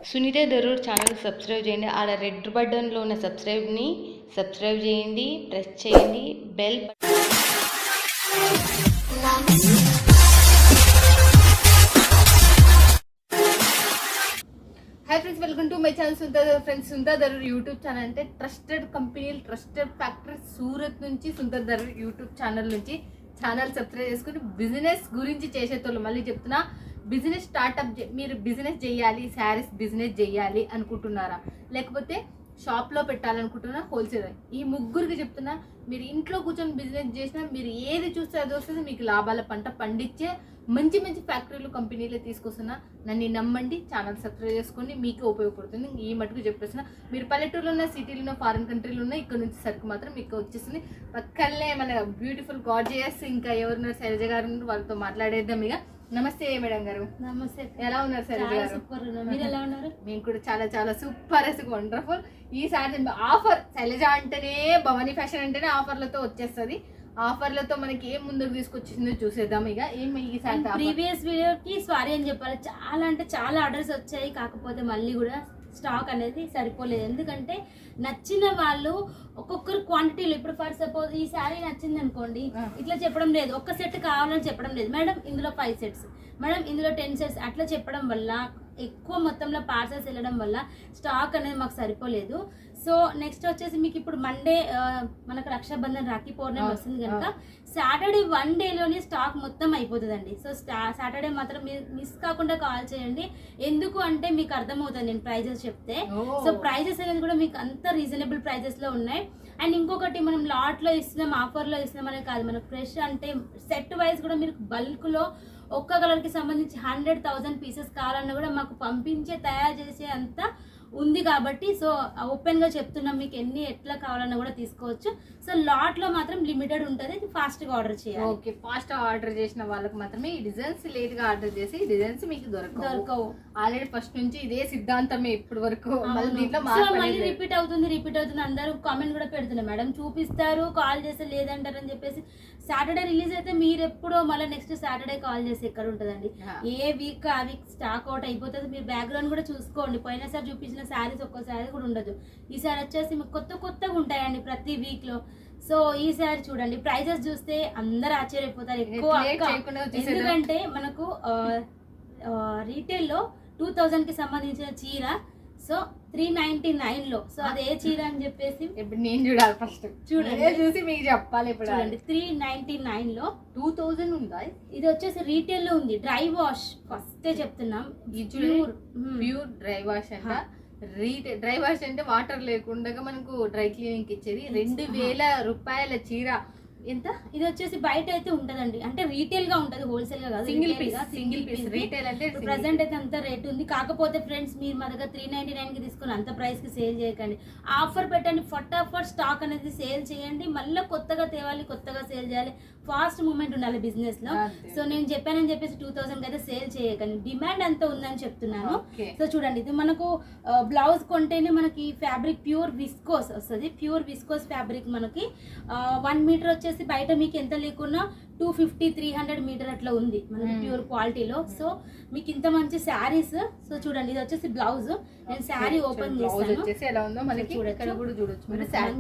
Sunitha Darur channel subscribe చేయండి. ఆడ red బటన్లో ఉన్న సబ్స్క్రైబ్ని సబ్స్క్రైబ్ చేయండి, ప్రెస్ చేయండి bell. Hi friends, welcome to my channel Sunitha Daroor YouTube channel. అంటే ట్రస్టెడ్ కంపెనీలు, ట్రస్టెడ్ ఫ్యాక్టరీ సూరత్ నుంచి సునీత దరూర్ యూట్యూబ్ ఛానల్ నుంచి ఛానల్ సబ్స్క్రైబ్ చేసుకుని బిజినెస్ గురించి చేసేటోళ్ళు. మళ్ళీ చెప్తున్నా, బిజినెస్ స్టార్ట్అప్ మీరు బిజినెస్ చేయాలి, శారీస్ బిజినెస్ చేయాలి అనుకుంటున్నారా, లేకపోతే షాప్లో పెట్టాలనుకుంటున్నా, హోల్సేల్, ఈ ముగ్గురికి చెప్తున్నా, మీరు ఇంట్లో కూర్చొని బిజినెస్ చేసినా మీరు ఏది చూస్తే అది వస్తుంది. మీకు లాభాల పంట పండించే మంచి మంచి ఫ్యాక్టరీలు, కంపెనీలే తీసుకొస్తున్నా. నన్ను నమ్మండి, ఛానల్ సబ్స్క్రైబ్ చేసుకోండి, మీకు ఉపయోగపడుతుంది. ఈ మటుకు చెప్పేస్తున్నా. మీరు పల్లెటూరులో ఉన్న, సిటీలో ఉన్న, ఫారిన్ కంట్రీలో ఉన్న, ఇక్కడ నుంచి సరుకు మాత్రం మీకు వచ్చేస్తుంది. పక్కనే మన బ్యూటిఫుల్ గార్జియస్ ఇంకా ఎవరున్నారు, శైలజ గారు, వాళ్ళతో మాట్లాడేద్దాం ఇక. నమస్తే మేడం గారు. నమస్తే. ఎలా ఉన్నారు శైలజ గారు? సూపర్. మీరు ఎలా ఉన్నారు? మేము కూడా చాలా చాలా సూపర్, వండర్ఫుల్. ఈసారి ఆఫర్, శైలజ అంటేనే, భవానీ ఫ్యాషన్ అంటేనే ఆఫర్లతో వచ్చేస్తుంది. ఆఫర్లతో మనకి ఏం ముందుకు తీసుకొచ్చిందో చూసేద్దాం ఇక. ఏమి ఈసారి ప్రీవియస్ వీడియోకి సారీ అని చెప్పాలి, చాలా అంటే చాలా ఆర్డర్స్ వచ్చాయి. కాకపోతే మళ్ళీ కూడా స్టాక్ అనేది సరిపోలేదు. ఎందుకంటే నచ్చిన వాళ్ళు ఒక్కొక్కరు క్వాంటిటీలో, ఇప్పుడు ఫర్ సపోజ్ ఈ శారీ నచ్చింది అనుకోండి, ఇట్లా చెప్పడం లేదు, ఒక్క సెట్ కావాలని చెప్పడం లేదు, మేడం ఇందులో 5 సెట్స్, మేడం ఇందులో 10 సెట్స్ అట్లా చెప్పడం వల్ల, ఎక్కువ మొత్తంలో పార్సల్స్ వెళ్ళడం వల్ల స్టాక్ అనేది మాకు సరిపోలేదు. సో నెక్స్ట్ వచ్చేసి మీకు ఇప్పుడు మండే మనకు రక్షాబంధన్, రాఖీ పౌర్ణమి వస్తుంది కనుక సాటర్డే 1 డేలోనే స్టాక్ మొత్తం అయిపోతుందండి. సో సాటర్డే మాత్రం మిస్ కాకుండా కాల్ చేయండి. ఎందుకు అంటే మీకు అర్థమవుతుంది నేను ప్రైజెస్ చెప్తే. సో ప్రైజెస్ అనేది కూడా మీకు అంత రీజనబుల్ ప్రైజెస్ లో ఉన్నాయి. అండ్ ఇంకొకటి, మనం లాట్ లో ఇస్తున్నాం, ఆఫర్ లో ఇస్తున్నాం అనే కాదు, మనకు ఫ్రెష్ అంటే సెట్ వైజ్ కూడా మీరు బల్క్ లో ఒక్క కలర్ కి సంబంధించి 100,000 పీసెస్ కావాలన్నా కూడా మాకు పంపించే, తయారు చేసే అంత ఉంది. కాబట్టి సో ఓపెన్ గా చెప్తున్నాం, మీకు ఎన్ని ఎట్లా కావాలన్నా కూడా తీసుకోవచ్చు. సో లాట్ లో మాత్రం లిమిటెడ్ ఉంటుంది, ఫాస్ట్ గా ఆర్డర్ చేయాలి. ఓకే, ఫాస్ట్ ఆర్డర్ చేసిన వాళ్ళకి మాత్రమే ఈ డిజైన్స్, లేట్ గా ఆర్డర్ చేసి ఈ డిజైన్స్ మీకు దొరకవు. ఆల్రెడీ ఫస్ట్ నుంచి ఇదే సిద్ధాంతమే ఇప్పటి వరకు. మళ్ళీ రిపీట్ అవుతుంది. అందరూ కామెంట్ కూడా పెడుతున్నారు, మేడం చూపిస్తారు, కాల్ చేస్తే లేదంటారు అని చెప్పేసి. సాటర్డే రిలీజ్ అయితే మీరు ఎప్పుడో మళ్ళీ నెక్స్ట్ సాటర్డే కాల్ చేసి ఎక్కడ ఉంటుందండి. ఏ వీక్ ఆ వీక్ స్టాక్ అవుట్ అయిపోతుంది. మీరు బ్యాక్గ్రౌండ్ కూడా చూసుకోండి, పోయినసారి చూపించిన శారీస్ ఒక్కో శారీ కూడా ఉండదు. ఈసారి వచ్చేసి మీకు కొత్తగా ఉంటాయండి ప్రతి వీక్ లో. సో ఈసారి చూడండి, ప్రైజెస్ చూస్తే అందరు ఆశ్చర్యపోతారు ఎక్కువ. ఎందుకంటే మనకు రీటైల్ లో 2000 కి సంబంధించిన చీర సో 399 లో. సో అదే చీర అని చెప్పేసి ఇప్పుడు నేను చూడాలి, ఫస్ట్ చూడండి, చూసి మీకు చెప్పాలి. ఇప్పుడు చూడండి, 399 లో 2000 ఉందా? ఇది వచ్చేసి రీటైల్ లో ఉంది. డ్రై వాష్ ఫస్ట్ చెప్తున్నాం, ప్యూర్ డ్రై వాష్ అంట. డ్రై వాష్ అంటే వాటర్ లేకుండా మనకు డ్రై క్లీనింగ్ ఇచ్చేది. 2000 రూపాయల చీర. ఎంత? ఇది వచ్చేసి బయట అయితే ఉంటదండి, అంటే రీటైల్ గా ఉంటది, హోల్సేల్ గా కాదు, సింగిల్ పీస్. రీటైల్ అంటే ప్రెసెంట్ అయితే అంత రేట్ ఉంది. కాకపోతే ఫ్రెండ్స్, మీరు మా దగ్గర 399 కి తీసుకుని అంత ప్రైస్ కి సేల్ చేయకండి. ఆఫర్ పెట్టండి, ఫటాఫట్ స్టాక్ అనేది సేల్ చేయండి. మళ్ళీ కొత్తగా తేవాలి, కొత్తగా సేల్ చేయాలి, ఫాస్ట్ మూమెంట్ ఉండాలి బిజినెస్ లో. సో నేను చెప్పానని చెప్పేసి 2000 కి అయితే సేల్ చేయకండి, డిమాండ్ అంత ఉందని చెప్తున్నాను. సో చూడండి, ఇది మనకు బ్లౌజ్ కొంటేనే మనకి ఫ్యాబ్రిక్ ప్యూర్ విస్కోస్ వస్తుంది. ప్యూర్ విస్కోస్ ఫ్యాబ్రిక్ మనకి 1 మీటర్ వచ్చేసి బయట మీకు ఎంత లేకున్నా 250-300 మీటర్ అట్లా ఉంది మనకి ప్యూర్ క్వాలిటీలో. సో మీకు ఇంత మంచి శారీస్. సో చూడండి, ఇది వచ్చేసి బ్లౌజ్. నేను శారీ ఓపెన్ చేస్తాను,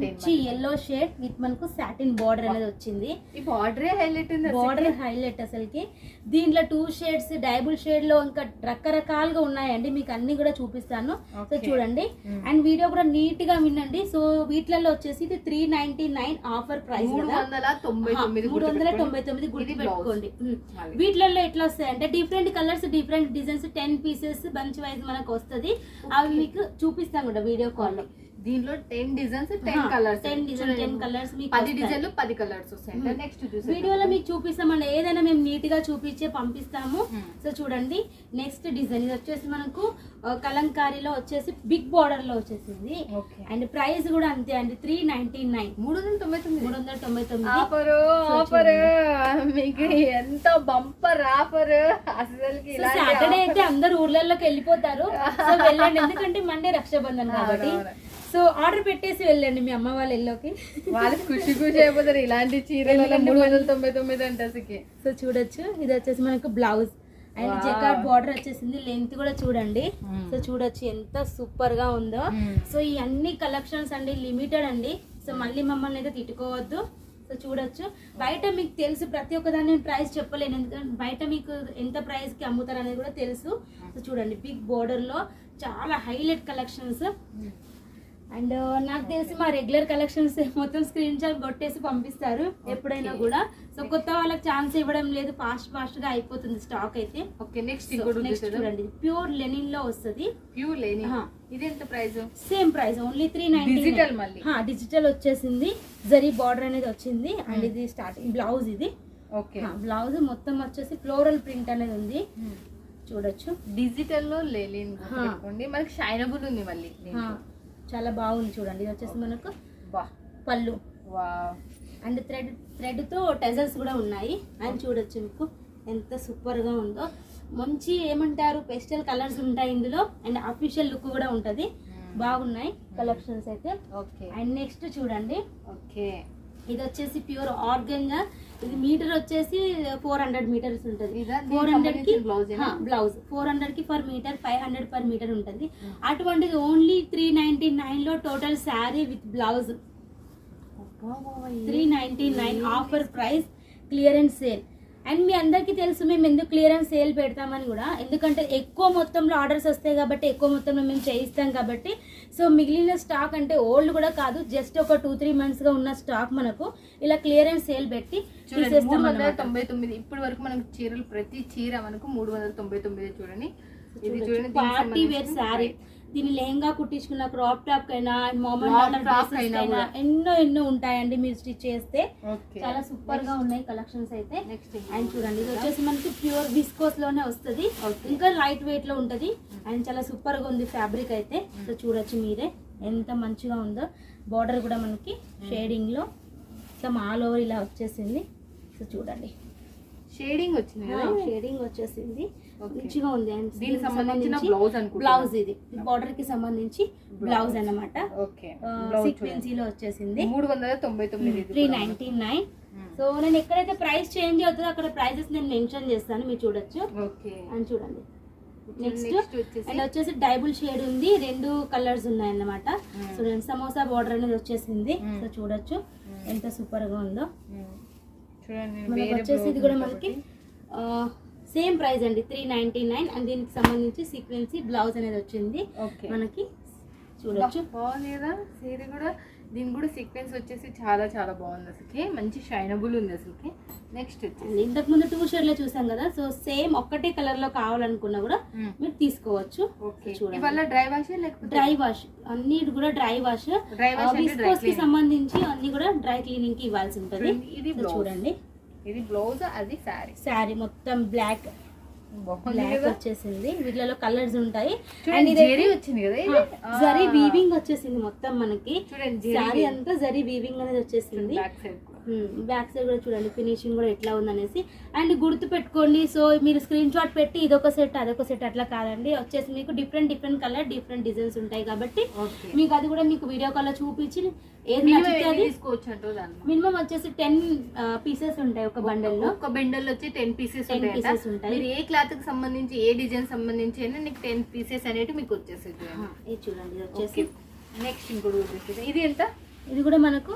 మంచి ఎల్లో షేడ్ విత్ మనకు సాటిన్ బార్డర్ అనేది వచ్చింది. బార్డర్ హైలైట్ అసలుకి. దీంట్లో 2 షేడ్స్, డైబుల్ షేడ్ లో ఇంకా రకరకాలుగా ఉన్నాయండి, మీకు అన్ని కూడా చూపిస్తాను. సో చూడండి, అండ్ వీడియో కూడా నీట్ గా వినండి. సో వీటిలలో వచ్చేసి ఇది 399 ఆఫర్ ప్రైస్, 399 గుర్తు పెట్టుకోండి. వీటిలలో ఎట్లా వస్తాయి అంటే different colours, different designs, 10 pieces bunch wise మనకు వస్తుంది. అవి మీకు చూపిస్తాం కూడా వీడియో కాల్ లో. దీంట్లో 10 డిజైన్స్, 10 కలర్స్, 10 కలర్స్, 10 డిజైన్లు 10 కలర్స్ వస్తాయి. నెక్స్ట్ వీడియోలో మీకు చూపిస్తామండి, ఏదైనా మేము నీట్ గా చూపించే పంపిస్తాము. సో చూడండి, నెక్స్ట్ డిజైన్ ఇది వచ్చేసి మనకు కలంకారీలో వచ్చేసి బిగ్ బార్డర్ లో వచ్చేసింది. అండ్ ప్రైస్ కూడా అంతే అండి, 399, 399. ఆఫర్ మీకు ఎంత బంపర్ ఆఫర్ అసలుకి. సాటర్డే అయితే అందరు ఊర్లలోకి వెళ్ళిపోతారు, సో వెళ్ళండి, ఎందుకంటే మండే రక్షాబంధన్ కాబట్టి. సో ఆర్డర్ పెట్టేసి వెళ్ళండి మీ అమ్మ వాళ్ళ ఇల్లుకి, వాళ్ళు ఖుషి అయిపోతారు. ఇలాంటి చీరలలో 399 అంటే. సో చూడొచ్చు, ఇది వచ్చేసి మనకు blouse. And Wow. Jacquard border వచ్చేసింది. లెంత్ కూడా చూడండి. Hmm. సో చూడొచ్చు ఎంత సూపర్ గా ఉందో. సో ఈ అన్ని కలెక్షన్స్ అండి లిమిటెడ్ అండి. సో మళ్ళీ మమ్మల్ని అయితే తిట్టుకోవద్దు. సో చూడొచ్చు. బయట మీకు తెలుసు ప్రతి ఒక్కదాన్ని నేను ప్రైస్ చెప్పలేను, ఎందుకంటే బయట మీకు ఎంత ప్రైస్ కి అమ్ముతారు అనేది కూడా తెలుసు. సో చూడండి బిగ్ బోర్డర్ లో చాలా హైలైట్ కలెక్షన్స్. అండ్ నాకు తెలిసి మా రెగ్యులర్ కలెక్షన్స్ మొత్తం స్క్రీన్ షాట్ కొట్టేసి పంపిస్తారు ఎప్పుడైనా కూడా. సో కొత్త వాళ్ళకి ఛాన్స్ ఇవ్వడం లేదు, ఫాస్ట్ గా అయిపోతుంది స్టాక్ అయితే. ఓకే నెక్స్ట్ So, ఇంకోటి next చూడండి ప్యూర్ లెనిన్ లో వస్తుంది. ప్యూర్ లేని ఇది ఎంత price? Same price only 390. Digital మళ్ళీ డిజిటల్ వచ్చేసింది, జరీ బార్డర్ అనేది వచ్చింది. అండ్ ఇది స్టార్టింగ్ బ్లౌజ్. ఇది ఓకే బ్లౌజ్ మొత్తం వచ్చేసి ఫ్లోరల్ ప్రింట్ అనేది ఉంది. చూడొచ్చు డిజిటల్ లో లేని పెట్టుకోండి. మనకి షైనబుల్ ఉంది మళ్ళీ. చాలా బాగుంది చూడండి. ఇది వచ్చేసి మనకు బా పళ్ళు వావ్. అండ్ థ్రెడ్ తో టెజల్స్ కూడా ఉన్నాయి. అండ్ చూడొచ్చు మీకు ఎంత సూపర్ గా ఉందో. మంచి ఏమంటారు పెస్టల్ కలర్స్ ఉంటాయి ఇందులో. అండ్ అఫీషియల్ లుక్ కూడా ఉంటది. బాగున్నాయి కలెక్షన్స్ అయితే. ఓకే అండ్ నెక్స్ట్ చూడండి ఓకే ఇది వచ్చేసి ప్యూర్ ఆర్గంజా. ఇది మీటర్ వచ్చేసి 400 మీటర్స్ ఉంటుంది. ఇదా? 400 కి బ్లౌజ్ బ్లౌజ్ 400 కి పర్ మీటర్ 500 పర్ మీటర్ ఉంటుంది. అటువంటిది ఓన్లీ 399 లో total sari with blouse 399 offer price, clearance sale. And మీ అందరికీ తెలుసు మేము ఎందుకు క్లియరెన్స్ సేల్ పెడతామని కూడా, ఎందుకంటే ఎక్కువ మొత్తంలో ఆర్డర్స్ వస్తాయి కాబట్టి ఎక్కువ మొత్తంలో మేము చేయిస్తాం కాబట్టి. సో మిగిలిన స్టాక్ అంటే ఓల్డ్ కూడా కాదు, జస్ట్ ఒక 2-3 months గా ఉన్న స్టాక్ మనకు ఇలా క్లియరెన్స్ సేల్ పెట్టి తీసేస్తాం అన్నమాట. 399. ఇప్పటి వరకు మనకు చీరలు ప్రతి చీర మనకు 399. చూడండి ఇది చూడండి పార్టీ వేర్ శారీ. దీని లెహంగా కుట్టించుకున్న క్రాప్ టాప్ కైనా ఎన్నో ఉంటాయండి మీరు స్టిచ్ చేస్తే. చాలా సూపర్ గా ఉన్నాయి కలెక్షన్స్ అయితే. అండ్ చూడండి ఇది వచ్చేసి మనకి ప్యూర్ విస్కోస్ లోనే వస్తుంది, ఇంకా లైట్ వెయిట్ లో ఉంటది. అండ్ చాలా సూపర్ గా ఉంది ఫ్యాబ్రిక్ అయితే. సో చూడొచ్చు మీరే ఎంత మంచిగా ఉందో. బార్డర్ కూడా మనకి షేడింగ్ లో మొత్తం ఆల్ ఓవర్ ఇలా వచ్చేసింది. సో చూడండి షేడింగ్ వచ్చింది కదా, షేడింగ్ వచ్చేసింది మంచిగా ఉంది. అండ్ దీనికి సంబంధించిన బ్లౌజ్ అనుకుంటా. బ్లౌజ్ ఇది బార్డర్ కి సంబంధించి బ్లౌజ్ అన్నమాట. ఓకే సీక్వెన్సీ లో వచ్చేసింది 399. 399. సో నేను ఎక్కడైతే ప్రైస్ చేంజ్ అవుతుందో అక్కడ ప్రైజెస్ నేను మెన్షన్ చేస్తాను, మీరు చూడొచ్చు. ఓకే అని చూడండి నెక్స్ట్ వచ్చేసి అండ్ వచ్చేసి డైబుల్ షేడ్ ఉంది, 2 కలర్స్ ఉన్నాయి అన్నమాట. చూడండి సమోసా బార్డర్ అనేది వచ్చేసింది. సో చూడొచ్చు ఎంత సూపర్ గా ఉందో. చూడండి మనకి వచ్చేసి ఇది కూడా మనకి సేమ్ ప్రైస్ అండి 399. అండ్ దీనికి సంబంధించి సీక్వెన్సీ బ్లౌజ్ అనేది వచ్చింది మనకి. చూడొచ్చు బాగుంది కదా చీర కూడా. దీని కూడా సీక్వెన్స్ వచ్చేసి చాలా చాలా బాగుంది అసలుకి, మంచి షైనబుల్ ఉంది అసలుకి. నెక్స్ట్ వచ్చేసి ఇంతకు ముందు 2 షేడ్ లో చూసాం కదా. సో సేమ్ ఒక్కటే కలర్ లో కావాలనుకున్నా కూడా మీరు తీసుకోవచ్చు. చూడండి ఇవాళ డ్రై వాష్ లేకపోతే డ్రై వాష్, అన్ని కూడా డ్రై వాష్. విస్కోస్ కి సంబంధించి అన్ని కూడా డ్రై క్లీనింగ్ కి ఇవ్వాల్సి ఉంటుంది. ఇది చూడండి ఇది బ్లౌజ్, అది శారీ మొత్తం బ్లాక్ వచ్చేసింది. వీటిలో కలర్స్ ఉంటాయి. అండ్ జరీ వచ్చింది కదా, ఇది జరీ వీవింగ్ వచ్చేసింది మొత్తం మనకి. చూడండి శారీ అంతా జరీ వీవింగ్ అనేది వచ్చేసింది. బ్యాక్ సైడ్ కూడా చూడండి ఫినిషింగ్ కూడా ఎట్లా ఉందనేసి. అండ్ గుర్తు పెట్టుకోండి, సో మీరు స్క్రీన్ షాట్ పెట్టి ఇదొక సెట్ అదొక సెట్ అట్లా కాదండి. వచ్చేసి మీకు డిఫరెంట్ కలర్ డిఫరెంట్ డిజైన్స్ ఉంటాయి కాబట్టి మీకు అది కూడా మీకు వీడియో కాల్ లో చూపించి ఏది నచ్చితే అది తీసుకోవచ్చు. మినిమం వచ్చేసి 10 పీసెస్ ఉంటాయి ఒక బండల్ లో. ఒక బండల్ వచ్చి 10 పీసెస్ ఉంటాయి. మీరు ఏ క్లాత్ కి సంబంధించి ఏ డిజైన్ సంబంధించి అయినా నీకు 10 పీసెస్ అనేవి మీకు వచ్చేసేది. ఇది చూడండి ఇది వచ్చేసి. నెక్స్ట్ ఇంకోటి వచ్చేసి ఇది ఎంత? ఇది కూడా మనకు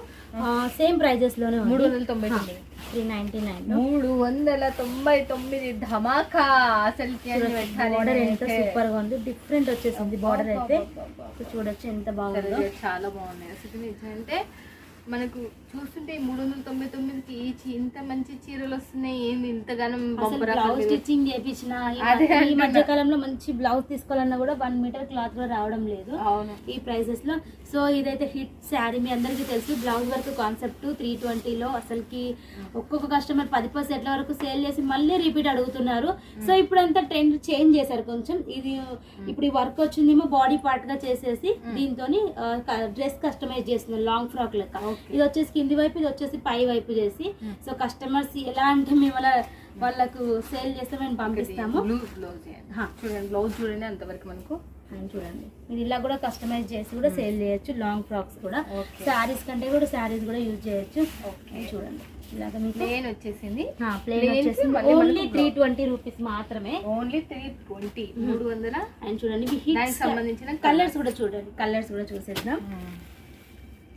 సేమ్ ప్రైజెస్ లోనే 399. 399 ధమాకా అసలు. బార్డర్ ఎంత సూపర్ గా ఉంది, డిఫరెంట్ వచ్చేసింది బార్డర్ అయితే. చూడొచ్చు ఎంత బాగుందో. చాలా బాగున్నాయి అసలు. అంటే మనకు చూస్తుంటే 399కి ఇంత మంచి చీరలు వస్తున్నాయి. ఏంది ఇంతగానం బ్లౌజ్ స్టిచ్చింగ్ చేయించిన ఈ మధ్య కాలంలో మంచి బ్లౌజ్ తీసుకోవాలన్నా కూడా 1 మీటర్ క్లాత్ కూడా రావడం లేదు ఈ ప్రైసెస్ లో. సో ఇదైతే హిట్ శారీ, మీ అందరికీ తెలుసు. బ్లౌజ్ వర్క్ కాన్సెప్ట్ 320 లో అసలుకి ఒక్కొక్క కస్టమర్ 10% వరకు సేల్ చేసి మళ్ళీ రిపీట్ అడుగుతున్నారు. సో ఇప్పుడు అంతా ట్రెండ్ చేంజ్ చేశారు కొంచెం. ఇది ఇప్పుడు ఈ వర్క్ వచ్చిందేమో బాడీ పార్ట్ గా చేసేసి దీంతో డ్రెస్ కస్టమైజ్ చేస్తున్నారు లాంగ్ ఫ్రాక్ లెక్క. ఇది వచ్చేసి కింది వైపు, ఇది వచ్చేసి పై వైపు చేసి. సో కస్టమర్స్ ఎలా అంటే మేము వాళ్ళకు సేల్ చేస్తే మేము పంపిస్తాము. చూడండి బ్లౌజ్ చూడండి అంతవరకు మనకు. చూడండి మీరు ఇలా కూడా కస్టమైజ్ చేసి కూడా సేల్ చేయొచ్చు. లాంగ్ ఫ్రాక్స్ కూడా శారీస్ కంటే కూడా శారీస్ కూడా యూజ్ చేయొచ్చు. చూడండి ఇలాగ మీకు ప్లేన్ వచ్చేసింది. ప్లేన్ వచ్చేసింది. మళ్ళీ ఓన్లీ మనకు 320 రూపీస్ మాత్రమే. ఓన్లీ 320 300. అండ్ చూడండి దానికి సంబంధించిన కలర్స్ కూడా చూడండి, కలర్స్ కూడా చూసేద్దాం.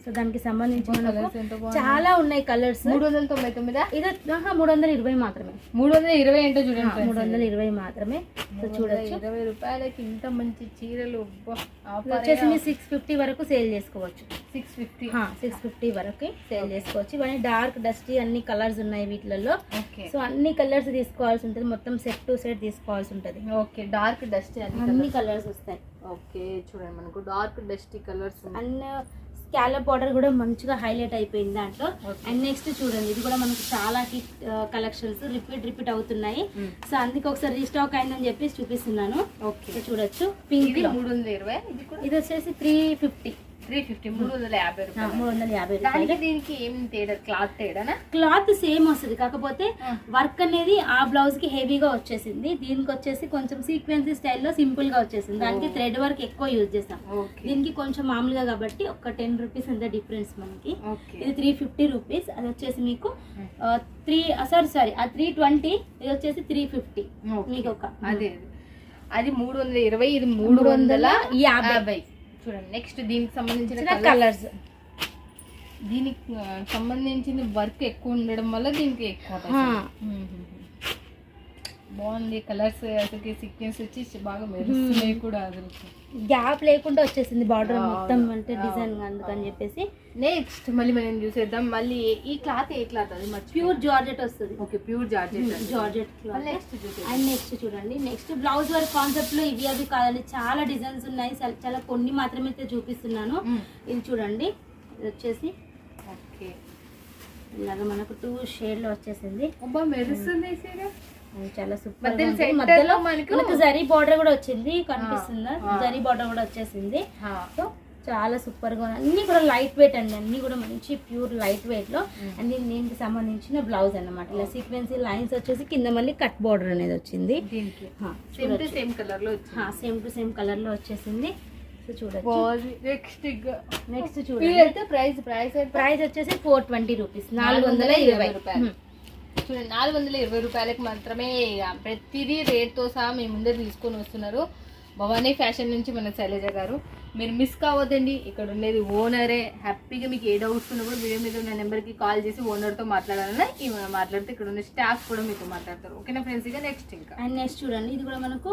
సో దానికి సంబంధించిన కలర్స్ ఎంత బాగుంది. చాలా ఉన్నాయి కలర్స్. 399 ఇది 320 మాత్రమే. 320 ఏంటో చూడండి, 320 మాత్రమే. సో చూడొచ్చు 20 రూపాయలకి ఇంత మంచి చీరలు. ఇది వచ్చేసి మీరు 650 వరకు సేల్ చేసుకోవచ్చు. 650 650 వరకు సేల్ చేసుకోవచ్చు. ఇవన్నీ డార్క్ డస్టీ అన్ని కలర్స్ ఉన్నాయి వీటిలలో. ఓకే. సో అన్ని కలర్స్ తీసుకోవాల్సి ఉంటుంది, మొత్తం సెట్ టు సెట్ తీసుకోవాల్సి ఉంటుంది. ఓకే. డార్క్ డస్ట్ అన్ని కలర్స్ వస్తాయి. ఓకే చూడండి, మనకు dark dusty colours. And scallop border కూడా మంచిగా హైలైట్ అయిపోయింది దాంట్లో. అండ్ నెక్స్ట్ చూడండి, ఇది కూడా మనకు చాలా హిట్ కలెక్షన్స్, రిపీట్ అవుతున్నాయి. సో అందుకే ఒకసారి రీస్టాక్ అయిందని చెప్పి చూపిస్తున్నాను. ఓకే చూడొచ్చు. పింక్ 320. ఇది వచ్చేసి 350. 350 రూపాయలు. 350 దానికి దీనికి ఏం తేడా? క్లాత్ తేడానా? క్లాత్ సేమ్ వస్తుంది, కాకపోతే వర్క్ అనేది ఆ బ్లౌజ్ కి హెవీగా వచ్చేసింది. దీనికి వచ్చేసి కొంచెం సీక్వెన్సీ స్టైల్లో సింపుల్ గా వచ్చేసింది. దానికి థ్రెడ్ వర్క్ ఎక్కువ యూజ్ చేస్తాం. దీనికి కొంచెం మామూలుగా కాబట్టి ఒక 10 రూపీస్ అంత డిఫరెన్స్ మనకి. ఇది 350 రూపీస్. అది వచ్చేసి మీకు 320. ఇది వచ్చేసి 350 మీకు ఒక. అది 320, ఇది 350. చూడండి నెక్స్ట్ దీనికి సంబంధించిన కలర్స్. దీనికి సంబంధించిన వర్క్ ఎక్కువ ఉండడం వల్ల దీనికి ఎక్కువ బాగుంది. కలర్స్ అసలు సీక్వెన్స్ వచ్చి బాగా మెరుస్తున్నాయి కూడా. అసలు గ్యాప్ లేకుండా వచ్చేసింది బార్డర్ మొత్తం, అంటే డిజైన్ అందుకని చెప్పేసి. నెక్స్ట్ మళ్ళీ మనం చూసేద్దాం. మళ్ళీ ఈ క్లాత్ ఏ క్లాత్? అది ప్యూర్ జార్జెట్ వస్తుంది. Okay, pure georgette cloth. And next చూడండి, నెక్స్ట్ బ్లౌజ్ వర్క్ కాన్సెప్ట్ లో ఇవి అవి కాదండి, చాలా డిజైన్స్ ఉన్నాయి. చాలా కొన్ని మాత్రమే చూపిస్తున్నాను. ఇది చూడండి, ఇది వచ్చేసి ఓకే ఇలాగా మనకు 2 షేడ్ లో వచ్చేసింది. మెరుస్తుంది చాలా సూపర్. మధ్యలో మనకు జరీ బార్డర్ కూడా వచ్చింది, కనిపిస్తుందా? జరీ బార్డర్ కూడా వచ్చేసింది. సో చాలా సూపర్ గా, అన్ని కూడా లైట్ వెయిట్ అండి, అన్ని కూడా మంచి ప్యూర్ లైట్ వెయిట్ లో. అండ్ దీనికి సంబంధించిన బ్లౌజ్ అన్నమాట. ఇలా సీక్వెన్సీ లైన్స్ వచ్చేసి కింద మళ్ళీ కట్ బార్డర్ అనేది వచ్చింది. సేమ్ టు సేమ్ కలర్ లో వచ్చేసింది. సో చూడొచ్చు. నెక్స్ట్ చూడండి, ప్రైస్ వచ్చేసి 420 రూపీస్. 420 రూపాయలు. చూడండి, 420 రూపాయలకి మాత్రమే ప్రతిదీ రేట్తో సహా మీ ముందే తీసుకొని వస్తున్నారు భవానీ ఫ్యాషన్ నుంచి మన శైలజ గారు. మీరు మిస్ కావద్దండి, ఇక్కడ ఉండేది ఓనరే. హ్యాపీగా మీకు ఏ డౌట్స్ ఉన్నా కూడా వీడియో మీద ఉన్న నెంబర్కి కాల్ చేసి ఓనర్తో మాట్లాడాలన్నా మాట్లాడితే ఇక్కడ ఉన్న స్టాఫ్ కూడా మీతో మాట్లాడతారు. ఓకేనా ఫ్రెండ్స్? ఇక నెక్స్ట్ ఇంకా అండ్ నెక్స్ట్ చూడండి, ఇది కూడా మనకు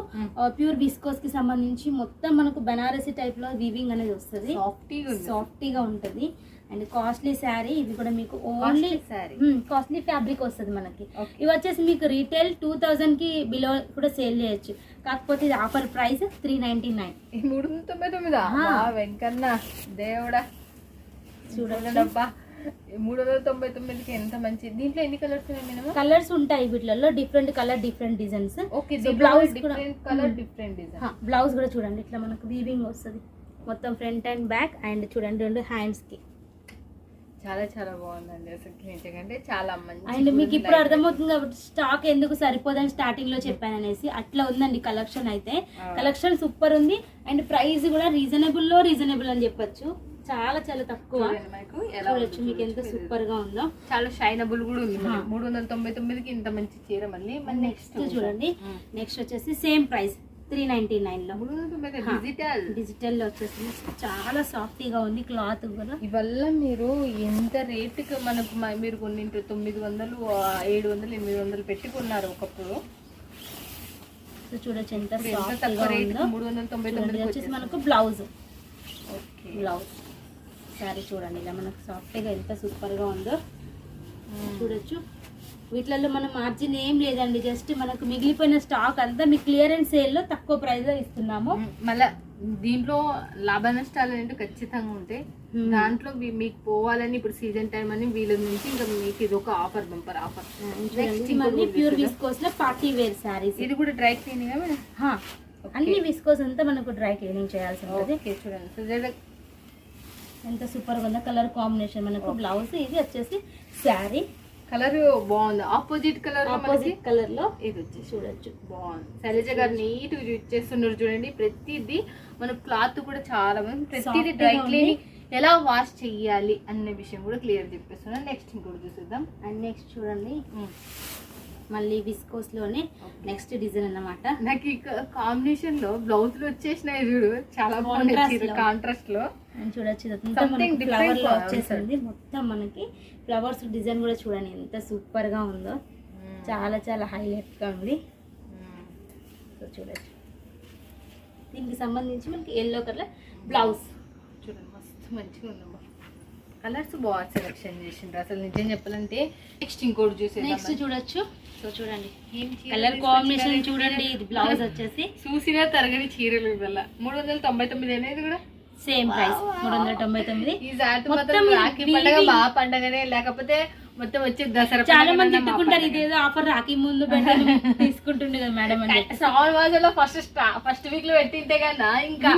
ప్యూర్ విస్కోస్ కి సంబంధించి మొత్తం మనకు బనారసి టైప్ లో వీవింగ్ అనేది వస్తుంది. సాఫ్టీగా ఉంటుంది. And costly sari. ఇది కూడా మీకు ఓన్లీ కాస్ట్లీ ఫ్యాబ్రిక్ వస్తుంది మనకి. ఇవి వచ్చేసి మీకు రీటైల్ 2000 కి బిలో కూడా సేల్ చేయొచ్చు, కాకపోతే ఇది ఆఫర్ ప్రైస్ 399. 399 వెంకన్న దేవుడా. చూడండి అబ్బా, 399కి ఎంత మంచి. దీంట్లో ఎన్ని కలర్స్ ఉన్నాయి మినిమం? కలర్స్ ఉంటాయి వీటిలో, different colour different designs. Okay, blouse different colour different design. Blouse కూడా చూడండి, ఇట్లా మనకు వీవింగ్ వస్తుంది మొత్తం ఫ్రంట్ అండ్ బ్యాక్. అండ్ చూడండి 2 హ్యాండ్స్ కి చాలా చాలా బాగుందండి అసలు నిజంగా, చాలా మంచి. అండ్ మీకు ఇప్పుడు అర్థమవుతుంది కాబట్టి స్టాక్ ఎందుకు సరిపోదని స్టార్టింగ్ లో చెప్పాను అనేసి. అట్లా ఉందండి కలెక్షన్ అయితే. కలెక్షన్ సూపర్ ఉంది. అండ్ ప్రైస్ కూడా రీజనబుల్ అని చెప్పొచ్చు. చాలా చాలా తక్కువ. చూడొచ్చు మీకు ఎంత సూపర్ గా ఉందో. చాలా షైనబుల్ కూడా ఉంది. 399కి ఇంత మంచి చీర. మళ్ళీ నెక్స్ట్ చూడండి, నెక్స్ట్ వచ్చేసి సేమ్ ప్రైస్ 399 లో. డిజిటల్ లో వచ్చేసి చాలా సాఫ్టీగా ఉంది క్లాత్ కూడా. ఇవల్ల మీరు ఎంత రేటుకి మనకు మీరు కొన్ని 900, 700, 800 పెట్టుకున్నారు ఒకప్పుడు. చూడొచ్చు ఎంత సాఫ్టీగా ఉందో. 399 వచ్చేసి మనకు బ్లౌజ్. బ్లౌజ్ సారీ చూడండి, ఇలా మనకు సాఫ్ట్గా ఎంత సూపర్ గా ఉందో చూడొచ్చు. వీటిలలో మన మార్జిన్ ఏం లేదండి, జస్ట్ మనకు మిగిలిపోయిన స్టాక్ అంతా మీకు క్లియరెన్స్ సేల్ లో తక్కువ ప్రైస్ లో ఇస్తున్నాము. మళ్ళీ దీంట్లో లాభ నష్టాలు అంటే ఖచ్చితంగా ఉంటాయి. దాంట్లో మీకు పోవాలని ఇప్పుడు సీజన్ టైం అని వీళ్ళ నుంచి ఇంకా మీకు ఇది ఒక offer, bumper offer. Pure viscose లో పార్టీ వేర్ సారీస్. ఇది కూడా డ్రై క్లీనింగ్. అన్ని విస్కోస్ అంతా మనకు డ్రై క్లీనింగ్ చేయాల్సి ఉంటుంది. చూడండి ఎంత సూపర్ గా ఉందో కలర్ కాంబినేషన్. మనకు బ్లౌజ్, ఇది వచ్చేసి శారీ కలర్ బాగుంది. ఆపోజిట్ కలర్ లో ఇది వచ్చి చూడొచ్చు, బాగుంది. శైలజ గారు నీట్ యూజ్ చేస్తున్నారు చూడండి. ప్రతిదీ మన క్లాత్ కూడా చాలా బాగుంది. ప్రతిదీ డ్రై క్లీనింగ్ ఎలా వాష్ చెయ్యాలి అనే విషయం కూడా క్లియర్ చెప్పేస్తున్నాను. నెక్స్ట్ ఇంకోటి చూసేద్దాం. అండ్ నెక్స్ట్ చూడండి మళ్ళీ విస్కోస్ లోనే నెక్స్ట్ డిజైన్ అన్నమాట. నాకు ఈ కాంబినేషన్ లో బ్లౌజ్ వచ్చేసినాయి చూడు, చాలా బాగుంది కాంట్రాస్ట్ లో. అండ్ చూడొచ్చు ఫ్లవర్ లో వచ్చేసింది మొత్తం మనకి ఫ్లవర్స్ డిజైన్ కూడా చూడండి ఎంత సూపర్ గా ఉందో, చాలా చాలా హైలైట్ గా ఉంది. సో చూడొచ్చు దీనికి సంబంధించి మనకి ఎల్లో కలర్ బ్లౌజ్ చూడండి మస్తు మంచిగా ఉందమ్మా. కలర్స్ బాగా సెలెక్షన్ చేసిండ్రు అసలు నిజం చెప్పాలంటే. నెక్స్ట్ ఇంకోటి చూసే నెక్స్ట్ చూడొచ్చు. సో చూడండి కలర్ కాంబినేషన్ చూడండి. ఇది బ్లౌజ్ వచ్చేసి చూసినా తరగని చీరలు వల్ల 399 అనేది కూడా సేమ్ ప్రైస్ 399. ఈ జాతి మొత్తం రాఖీ పండగ మా పండగనే, లేకపోతే మొత్తం వచ్చే దసరా. చాలా మంది తిట్టుకుంటారు ఇదేదో ఆఫర్ రాఖీ ముందు తీసుకుంటుండే కదా మేడం అని. శ్రావణ మాసంలో ఫస్ట్ వీక్ లో పెట్టింటే కన్నా ఇంకా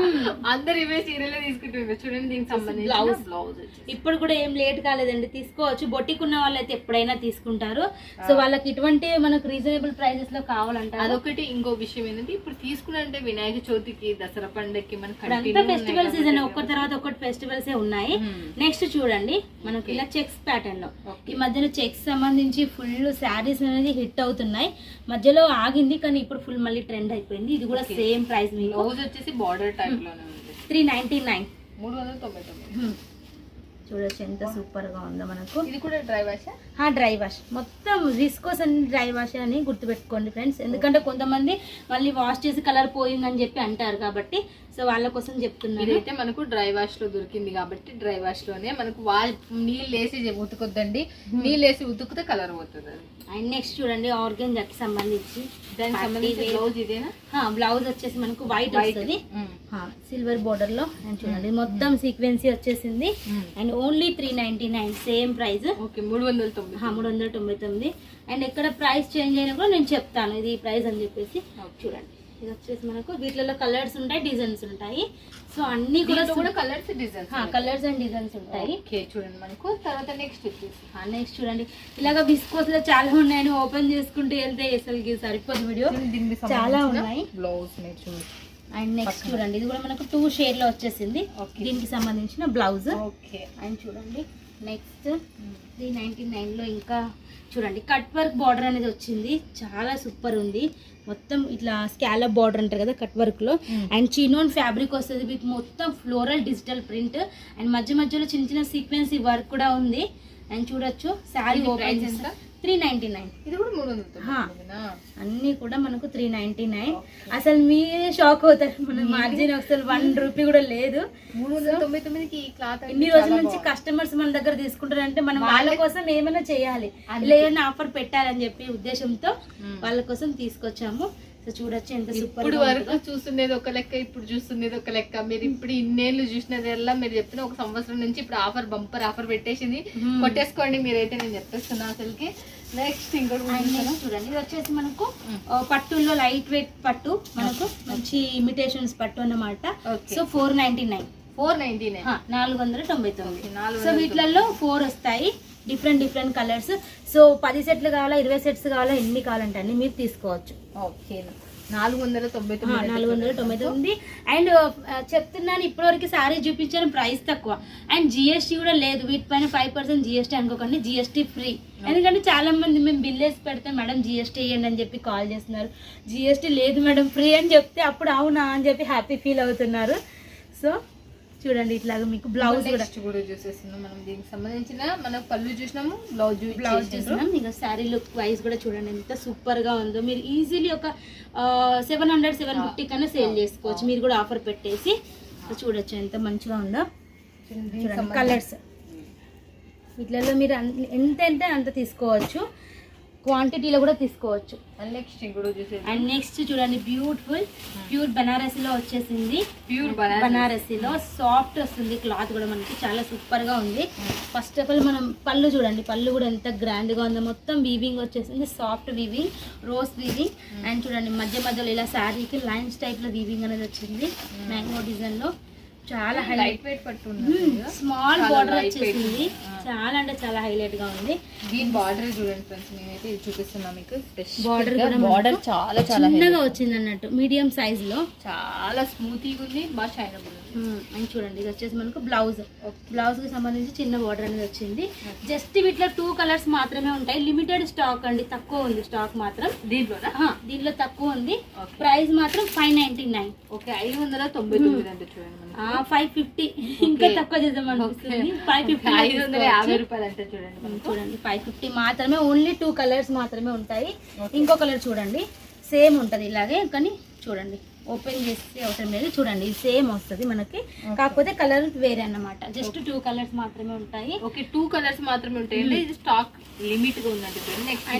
అందరు ఇవే సీరియల్ తీసుకుంటుండే. చూడండి దీనికి సంబంధించి బ్లౌజ్ ఇప్పుడు కూడా ఏం లేట్ కాలేదండి, తీసుకోవచ్చు. బొటిక్ ఉన్న వాళ్ళైతే ఎప్పుడైనా తీసుకుంటారు. సో వాళ్ళకి ఇటువంటి మనకు రీజనబుల్ ప్రైజెస్ లో కావాలంటారు. అదొకటి. ఇంకో విషయం ఏంటంటే ఇప్పుడు తీసుకున్నంటే వినాయక చవితికి దసరా పండగకి మనకి ఫెస్టివల్ సీజన్ ఒకటి తర్వాత ఒకటి ఫెస్టివల్స్ ఉన్నాయి. నెక్స్ట్ చూడండి మనకి ఇలా చెక్స్ ప్యాటర్న్ లో ఈ మధ్యన చెక్స్ సంబంధించి ఫుల్ శారీస్ అనేది హిట్ అవుతున్నాయి. మధ్యలో ఆగింది కానీ ఇప్పుడు ఫుల్ మళ్ళీ ట్రెండ్ అయిపోయింది. ఇది కూడా సేమ్ ప్రైస్ మీకు. బ్లౌజ్ వచ్చేసి బార్డర్ టైప్ లోనే ఉంది. 399 399. చూడొచ్చు ఎంత సూపర్ గా ఉందో మనకు. ఇది కూడా డ్రై వాష్. డ్రై వాష్ మొత్తం విస్కోస్ అని డ్రై వాష్ అని గుర్తుపెట్టుకోండి ఫ్రెండ్స్. ఎందుకంటే కొంతమంది మళ్ళీ వాష్ చేసి కలర్ పోయిందని చెప్పి అంటారు కాబట్టి సో వాళ్ళ కోసం చెప్తున్నాను. ఇదైతే మనకు డ్రై వాష్ లో దొరికింది కాబట్టి డ్రై వాష్ లోనే మనకు నీళ్ళు వేసి ఉతుకొద్దండి. నీళ్ళు వేసి ఉతుకుతే కలర్ పోతుంది. అండ్ నెక్స్ట్ చూడండి ఆర్గెంజాకి సంబంధించి దానికి సంబంధించి బ్లౌజ్ ఇదేనా? బ్లౌజ్ వచ్చేసి మనకు వైట్ వస్తుంది సిల్వర్ బోర్డర్ లో. అండ్ చూడండి మొత్తం సీక్వెన్సీ వచ్చేసింది. And only 399 same price. 399. And ఎక్కడ ప్రైస్ చేంజ్ అయినా కూడా నేను చెప్తాను ఇది ప్రైస్ అని చెప్పేసి. చూడండి ఇది వచ్చేసి మనకు వీటిలో కలర్స్ ఉంటాయి, డిజైన్స్ ఉంటాయి. సో అన్ని కూడా colours designs colours and designs ఉంటాయి. చూడండి మనకు తర్వాత నెక్స్ట్ నెక్స్ట్ చూడండి ఇలాగ విస్కోస్ లో చాలా ఉన్నాయని ఓపెన్ చేసుకుంటూ వెళ్తే అసలు సరిపోదు వీడియో, చాలా ఉన్నాయి. బ్లౌజ్ అండ్ నెక్స్ట్ చూడండి ఇది కూడా మనకు 2 షేడ్ లో వచ్చేసింది. దీనికి సంబంధించిన బ్లౌజ్. అండ్ చూడండి నెక్స్ట్ 399 లో ఇంకా చూడండి కట్ వర్క్ బార్డర్ అనేది వచ్చింది, చాలా సూపర్ ఉంది. మొత్తం ఇట్లా స్కాలప్ బార్డర్ అంటారు కదా కట్ వర్క్ లో. అండ్ చినోన్ ఫ్యాబ్రిక్ వస్తుంది మీకు, మొత్తం ఫ్లోరల్ డిజిటల్ ప్రింట్. అండ్ మధ్య మధ్యలో చిన్న చిన్న సీక్వెన్సీ వర్క్ కూడా ఉంది. అండ్ చూడొచ్చు శారీ ఓపెన్ 399. ఇది కూడా 399. అన్ని కూడా మనకు 399. అసలు మీరే షాక్ అవుతారు. మన మార్జిన్ అసలు 1 రూపీ కూడా లేదు. 399కి ఈ క్లాత్ ఇన్ని రోజుల నుంచి కస్టమర్స్ మన దగ్గర తీసుకుంటారంటే మనం వాళ్ళ కోసం ఏమైనా చేయాలి, ఏమైనా ఆఫర్ పెట్టాలని చెప్పి ఉద్దేశంతో వాళ్ళ కోసం తీసుకొచ్చాము. సో చూడొచ్చు ఎంత సూపర్. ఇప్పుడు వరకు చూస్తుండేది ఒక లెక్క, ఇప్పుడు చూస్తుండేది ఒక లెక్క. మీరు ఇప్పుడు ఇన్నేళ్ళు చూసినదల్లా మీరు చెప్పిన ఒక సంవత్సరం నుంచి ఇప్పుడు ఆఫర్ బంపర్ ఆఫర్ పెట్టేసింది. కొట్టేసుకోండి మీరైతే, నేను చెప్పేస్తున్నా అసలుకి. నెక్స్ట్ ఇంకోటి చూడండి ఇది వచ్చేసి మనకు పట్టుల్లో లైట్ వెయిట్ పట్టు, మనకు మంచి ఇమిటేషన్స్ పట్టు అన్నమాట. సో 499. 499. సో వీటిలలో 4 వస్తాయి, డిఫరెంట్ కలర్స్. సో 10 సెట్లు కావాలా, 20 సెట్స్ కావాలా, ఎన్ని కావాలంటే అన్ని మీరు తీసుకోవచ్చు. ఓకే 499. 499. అండ్ చెప్తున్నాను ఇప్పటివరకు సారీ చూపించాను ప్రైస్ తక్కువ. అండ్ జిఎస్టీ కూడా లేదు వీటిపైన. 5% జిఎస్టీ అనుకోకండి, జిఎస్టీ ఫ్రీ. ఎందుకంటే చాలా మంది మేము బిల్ వేసి పెడితే మేడం జిఎస్టీ ఇవ్వండి అని చెప్పి కాల్ చేస్తున్నారు. జిఎస్టీ లేదు మేడం ఫ్రీ అని చెప్తే అప్పుడు అవునా అని చెప్పి హ్యాపీ ఫీల్ అవుతున్నారు. సో చూడండి ఇట్లాగా మీకు బ్లౌజ్ కూడా చూసేస్తున్నాం మనం. దీనికి సంబంధించిన మనం పళ్ళు చూసినాము, బ్లౌజ్ చూసినాం. ఇంకా శారీ లుక్ వైజ్ కూడా చూడండి ఎంత సూపర్ గా ఉందో. మీరు ఈజీలీ ఒక 700-750 కన్నా సేల్ చేసుకోవచ్చు మీరు కూడా ఆఫర్ పెట్టేసి. చూడొచ్చు ఎంత మంచిగా ఉందో. చూడండి కలర్స్ వీటిలలో మీరు ఎంత అంత తీసుకోవచ్చు, క్వాంటిటీలో కూడా తీసుకోవచ్చు. అండ్ నెక్స్ట్ చూడండి బ్యూటిఫుల్ ప్యూర్ బనారసీలో వచ్చేసింది. ప్యూర్ బనారసీలో సాఫ్ట్ వస్తుంది క్లాత్ కూడా మనకి, చాలా సూపర్ గా ఉంది. ఫస్ట్ ఆఫ్ ఆల్ మనం పళ్ళు చూడండి, పళ్ళు కూడా ఎంత గ్రాండ్ గా ఉందో. మొత్తం వీవింగ్ వచ్చేసింది, soft weaving, rose weaving. And చూడండి మధ్య మధ్యలో ఇలా శారీకి లైన్స్ టైప్ లో వీవింగ్ అనేది వచ్చింది మ్యాంగో డిజైన్ లో. చాలా లైట్ వెయిట్ పట్టు, స్మాల్ బార్డర్ వచ్చేసింది, చాలా అంటే చాలా హైలైట్ గా ఉంది. దీని బార్డర్ చూడండి ఫ్రెండ్స్, నేనైతే ఇది చూపిస్తున్నా మీకు. బార్డర్ చాలా చిన్నగా వచ్చింది అన్నట్టు, మీడియం సైజ్ లో. చాలా స్మూత్ గా ఉంది, బాగా షైనబుల్ ఉంది. అని చూడండి, ఇది వచ్చేసి మనకు బ్లౌజ్ కి సంబంధించి చిన్న బార్డర్ అనేది వచ్చింది. జస్ట్ వీటిలో 2 కలర్స్ మాత్రమే ఉంటాయి. లిమిటెడ్ స్టాక్ అండి, తక్కువ ఉంది స్టాక్ మాత్రం దీంట్లో తక్కువ ఉంది. ప్రైస్ మాత్రం 599. ఓకే 599 అంటే చూడండి 550 ఇంకా తక్కువ చేద్దాం అనిపిస్తుంది. 550 రూపాయలు అంటే చూడండి 550 మాత్రమే. ఓన్లీ 2 కలర్స్ మాత్రమే ఉంటాయి. ఇంకో కలర్ చూడండి, సేమ్ ఉంటది ఇలాగే, కానీ చూడండి ఓపెన్ చేస్తే అవసరం లేదు. చూడండి ఇది సేమ్ వస్తుంది మనకి, కాకపోతే కలర్ వేరే అన్నమాట. జస్ట్ 2 కలర్స్ మాత్రమే ఉంటాయి. ఓకే 2 కలర్స్ మాత్రమే ఉంటాయి. ఇది స్టాక్ లిమిట్ గా ఉందండి.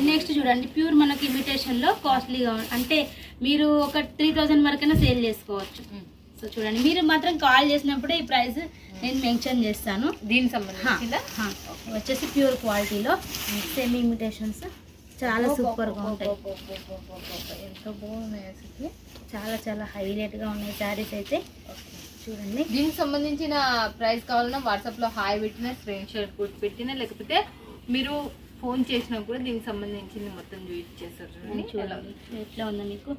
నెక్స్ట్ చూడండి, ప్యూర్ మనకి ఇమిటేషన్ లో కాస్ట్లీగా అంటే మీరు ఒక 3000 వరకైనా సేల్ చేసుకోవచ్చు. సో చూడండి, మీరు మాత్రం కాల్ చేసినప్పుడే ఈ ప్రైస్ నేను మెన్షన్ చేస్తాను. దీనికి సంబంధించిందా వచ్చేసి ప్యూర్ క్వాలిటీలో సెమీ ఇమిటేషన్స్ చాలా సూపర్ గా ఉంటాయి. ఎంత బాగున్నాయి అసలు, చాలా చాలా హైలైట్ గా ఉన్నాయి శారీస్ అయితే. చూడండి, దీనికి సంబంధించిన ప్రైస్ కావాలన్నా వాట్సాప్ లో హాయ్ పెట్టినా, స్క్రీన్ షాట్ కూడా పెట్టినా, లేకపోతే మీరు ఫోన్ చేసినా కూడా దీనికి సంబంధించింది మొత్తం చూపించేస్తారు. చూడండి ఎట్లా ఉందో మీకు,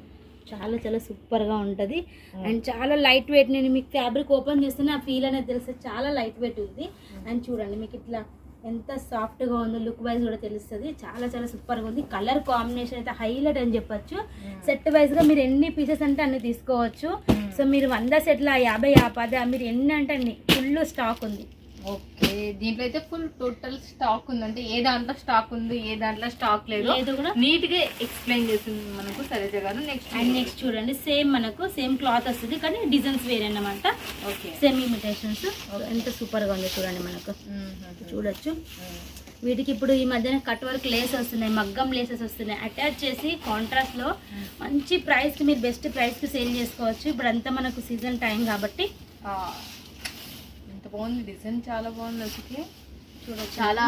చాలా చాలా సూపర్ గా ఉంటది. అండ్ చాలా లైట్ వెయిట్. నేను మీకు ఫ్యాబ్రిక్ ఓపెన్ చేస్తున్నా ఆ ఫీల్ అనేది తెలుస్తుంది, చాలా లైట్ వెయిట్ ఉంది. అండ్ చూడండి మీకు ఇట్లా ఎంత సాఫ్ట్ గా ఉందో, లుక్ వైజ్ కూడా తెలుస్తుంది. చాలా చాలా సూపర్ గా ఉంది. కలర్ కాంబినేషన్ అయితే హైలైట్ అని చెప్పొచ్చు. సెట్ వైజ్ గా మీరు ఎన్ని పీసెస్ అంటే అన్ని తీసుకోవచ్చు. సో మీరు 100 సెట్ల 50 50 మీరు ఎన్ని అంటే అన్ని ఫుల్ స్టాక్ ఉంది. ఓకే దీంట్లో అయితే ఫుల్ టోటల్ స్టాక్ ఉంది. అంటే ఏ దాంట్లో స్టాక్ ఉంది, ఏ దాంట్లో స్టాక్ లేదు కూడా నీట్ గా ఎక్స్ప్లెయిన్ చేస్తుంది మనకు శైలజ గారు. నెక్స్ట్ చూడండి, సేమ్ మనకు సేమ్ క్లాత్ వస్తుంది, కానీ డిజైన్స్ వేరే అన్నమాట. ఓకే సేమ్ ఇమిటేషన్స్ ఎంత సూపర్ గా ఉంది చూడండి. మనకు చూడొచ్చు. వీటికి ఇప్పుడు ఈ మధ్యన కట్ వర్క్ లేస్ వస్తున్నాయి, మగ్గం లేసెస్ వస్తున్నాయి. అటాచ్ చేసి కాంట్రాస్ట్ లో మంచి ప్రైస్ కి మీరు బెస్ట్ ప్రైస్ కి సేల్ చేసుకోవచ్చు. ఇప్పుడు అంతా మనకు సీజన్ టైం కాబట్టి. ఎంత బాగుంది డిజైన్, చాలా బాగుంది అసలు. చూడండి చాలా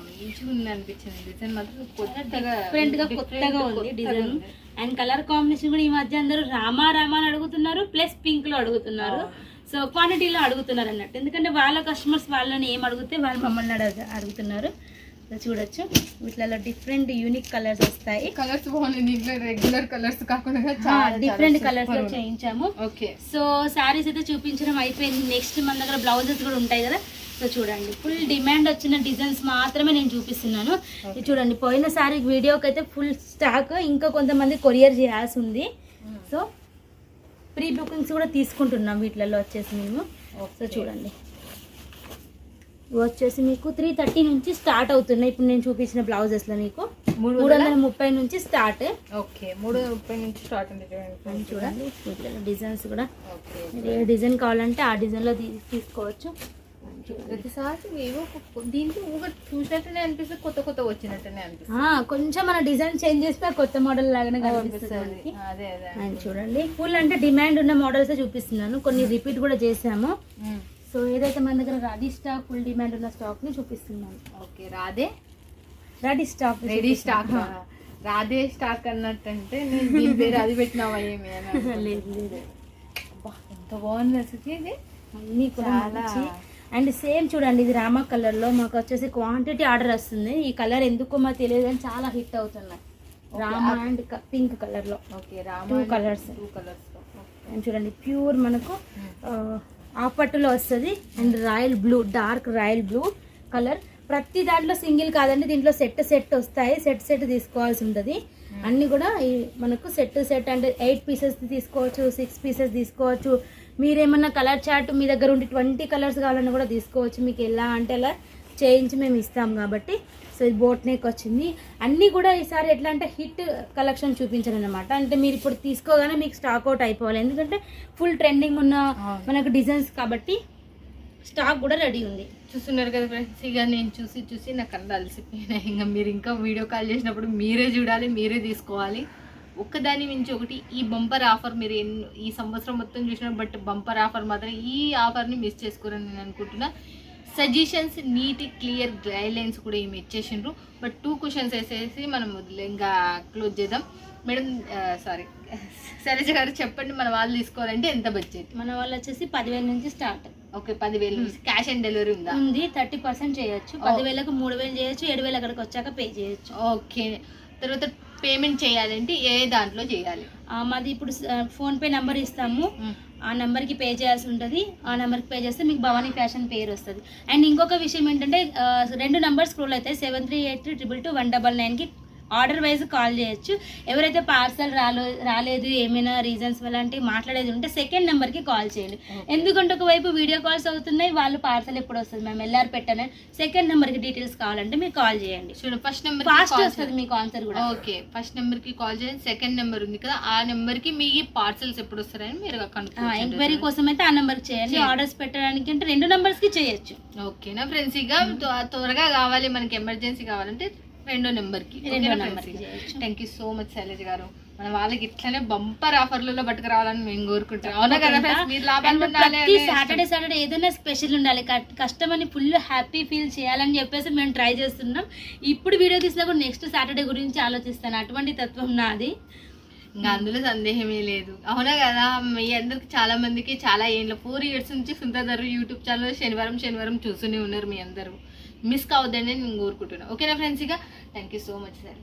మంచిగా ఉంది అనిపించింది. డిజైన్ మాత్రం కొత్తగా ఉంది డిజైన్. అండ్ కలర్ కాంబినేషన్ కూడా ఈ మధ్య అందరూ రామా అని అడుగుతున్నారు, ప్లస్ పింక్ లో అడుగుతున్నారు. సో క్వాంటిటీలో అడుగుతున్నారు అన్నట్టు, ఎందుకంటే వాళ్ళ కస్టమర్స్ వాళ్ళని ఏం అడిగితే వాళ్ళు మమ్మల్ని అడుగుతున్నారు. చూడొచ్చు, వీటిలో డిఫరెంట్ యూనిక్ కలర్స్ వస్తాయి. కలర్స్ బాగున్నాయి, దీంట్లో రెగ్యులర్ కలర్స్ కాకుండా డిఫరెంట్ కలర్స్ లో చేయించాము. ఓకే సో శారీస్ అయితే చూపించడం అయిపోయింది. నెక్స్ట్ మన దగ్గర బ్లౌజెస్ కూడా ఉంటాయి కదా. సో చూడండి, ఫుల్ డిమాండ్ వచ్చిన డిజైన్స్ మాత్రమే నేను చూపిస్తున్నాను. ఇది చూడండి, పోయిన సారీ వీడియోకి అయితే ఫుల్ స్టాక్, ఇంకా కొంతమంది కొరియర్ చేయాల్సి ఉంది. సో ప్రీ బుకింగ్స్ కూడా తీసుకుంటున్నాం వీటిలలో వచ్చేసి మేము. సో చూడండి, వచ్చేసి మీకు 330 నుంచి స్టార్ట్ అవుతున్నాయి. ఇప్పుడు నేను చూపించిన బ్లౌజెస్ లో మీకు 330 నుంచి స్టార్ట్. ఓకే 330 నుంచి స్టార్ట్ ఉంది చూడండి. వీటిలో డిజైన్స్ కూడా ఏ డిజైన్ కావాలంటే ఆ డిజైన్ లో తీసుకోవచ్చు. ప్రతిసారి ఏవో దీంట్లో ఒకటి చూసినట్టునే అనిపిస్తుంది, కొత్త కొత్త వచ్చినట్టునే అనిపిస్తుంది. కొంచెం మన డిజైన్ చేంజ్ చేస్తే కొత్త మోడల్ లాగానే కనిపిస్తుంది. చూడండి, ఫుల్ అంటే డిమాండ్ ఉన్న మోడల్స్ చూపిస్తున్నాను, కొన్ని రిపీట్ కూడా చేసాము. సో ఏదైతే మన దగ్గర రెడీ స్టాక్, ఫుల్ డిమాండ్ ఉన్న స్టాక్ ని చూపిస్తున్నాను. Okay ready stock Radhe stock అన్నట్టంటే నేను దీని పేరు అది పెట్టినావా ఏమి అని. లేదు ఎంత బాగుంది అసలు ఇది, అన్ని కూడా. అండ్ సేమ్ చూడండి, ఇది రామా కలర్ లో మాకు వచ్చేసి క్వాంటిటీ ఆర్డర్ వస్తుంది. ఈ కలర్ ఎందుకో మాకు తెలియదు కానీ చాలా హిట్ అవుతున్నాయి. రామా అండ్ పింక్ కలర్ లో. Okay 2 colours. అండ్ చూడండి, ప్యూర్ మనకు ఆపట్టులో వస్తుంది. And royal blue, dark royal blue colour. ప్రతి దాంట్లో సింగిల్ కాదండి, దీంట్లో సెట్ వస్తాయి. సెట్ తీసుకోవాల్సి ఉంటుంది. అన్ని కూడా మనకు సెట్ అంటే 8 పీసెస్ తీసుకోవచ్చు, 6 పీసెస్ తీసుకోవచ్చు. మీరేమన్నా కలర్ చార్ట్ మీ దగ్గర ఉండి 20 కలర్స్ కావాలన్నా కూడా తీసుకోవచ్చు. మీకు ఎలా అంటే అలా చేయించి మేము ఇస్తాం కాబట్టి. సో ఇది బోట్ నెక్ వచ్చింది. అన్నీ కూడా ఈసారి ఎట్లా అంటే హిట్ కలెక్షన్ చూపించాను అనమాట. అంటే మీరు ఇప్పుడు తీసుకోగానే మీకు స్టాక్ అవుట్ అయిపోవాలి, ఎందుకంటే ఫుల్ ట్రెండింగ్ ఉన్న మనకు డిజైన్స్ కాబట్టి స్టాక్ కూడా రెడీ ఉంది. చూస్తున్నారు కదా ఫ్రెండ్స్, ఇక నేను చూసి నాకు కళ్ళు అలసిపోయినాయి. ఇంకా మీరు ఇంకా వీడియో కాల్ చేసినప్పుడు మీరే చూడాలి, మీరే తీసుకోవాలి. ఒక్కదాని మించి ఒకటి. ఈ బంపర్ ఆఫర్ మీరు ఈ సంవత్సరం మొత్తం చూసినారు, బట్ బంపర్ ఆఫర్ మాత్రం ఈ ఆఫర్ని మిస్ చేసుకోరని నేను అనుకుంటున్నా. సజెషన్స్, నీట్ క్లియర్ గైడ్లైన్స్ కూడా ఏమి ఇచ్చేసిండ్రు. బట్ 2 క్వశ్చన్స్ వేసేసి మనం ఇంకా క్లోజ్ చేద్దాం. మేడం శైలజ గారు చెప్పండి, మన వాళ్ళు తీసుకోవాలంటే ఎంత బడ్జెట్? మన వాళ్ళు వచ్చేసి 10,000 నుంచి స్టార్ట్. ఓకే 10,000 నుంచి. క్యాష్ ఆన్ డెలివరీ ఉందా? ఉంది, 30% చేయొచ్చు. 10,000కు 3,000 చేయొచ్చు, 7,000 అక్కడికి వచ్చాక పే చేయొచ్చు. ఓకే. తర్వాత పేమెంట్ చేయాలంటే ఏ దాంట్లో చేయాలి? మాది ఇప్పుడు ఫోన్పే నెంబర్ ఇస్తాము, ఆ నెంబర్కి పే చేయాల్సి ఉంటుంది. ఆ నెంబర్కి పే చేస్తే మీకు భవానీ ఫ్యాషన్ పేరు వస్తుంది. అండ్ ఇంకొక విషయం ఏంటంటే 2 నెంబర్ స్క్రోల్ అవుతాయి, 7383221999కి ఆర్డర్ వైజ్ కాల్ చేయొచ్చు. ఎవరైతే పార్సల్ రాలేదు ఏమైనా రీజన్స్ అలాంటివి మాట్లాడేది ఉంటే సెకండ్ నెంబర్కి కాల్ చేయండి. ఎందుకంటే ఒకవైపు వీడియో కాల్స్ అవుతున్నాయి, వాళ్ళు పార్సల్ ఎప్పుడు వస్తుంది మేము ఎల్ఆర్ పెట్టాను, సెకండ్ నెంబర్కి డీటెయిల్స్ కావాలంటే మీరు కాల్ చేయండి. చూడండి, ఫస్ట్ నెంబర్ ఫాస్ట్ వస్తుంది మీకు ఆన్సర్ కూడా. ఓకే, ఫస్ట్ నెంబర్కి కాల్ చేయండి. సెకండ్ నెంబర్ ఉంది కదా, ఆ నెంబర్కి మీ పార్సల్స్ ఎప్పుడు వస్తారని మీరు ఎంక్వైరీ కోసం అయితే ఆ నెంబర్కి చేయండి. ఆర్డర్స్ పెట్టడానికి అంటే 2 నెంబర్స్కి చేయొచ్చు. ఓకేనా ఫ్రెండ్స్? ఇక త్వరగా కావాలి మనకి, ఎమర్జెన్సీ కావాలంటే 2 నెంబర్కి. Thank you so much Shailaja garu. మన వాళ్ళకి ఇట్లానే బంపర్ ఆఫర్లలో పట్టుకు రావాలని మేము కోరుకుంటాం. అవునా కదా ఫ్రెండ్స్? మీరు లాభాలు ఉండాలి. సాటర్డే ఏదైనా స్పెషల్ ఉండాలి, కస్టమర్ని ఫుల్ హ్యాపీ ఫీల్ చేయాలని చెప్పేసి మేము ట్రై చేస్తున్నాం. ఇప్పుడు వీడియో తీసినా కూడా నెక్స్ట్ సాటర్డే గురించి ఆలోచిస్తాను, అటువంటి తత్వం నాది. ఇంకా అందులో సందేహమే లేదు. అవునా కదా? మీ అందరికి చాలా మందికి చాలా ఏళ్ళ 4 years నుంచి సుందర్ యూట్యూబ్ ఛానల్ శనివారం చూస్తూనే ఉన్నారు. మీ అందరూ మిస్ కావద్దని నేను కోరుకుంటున్నాను. ఓకేనా ఫ్రెండ్స్? ఇక thank you so much sir.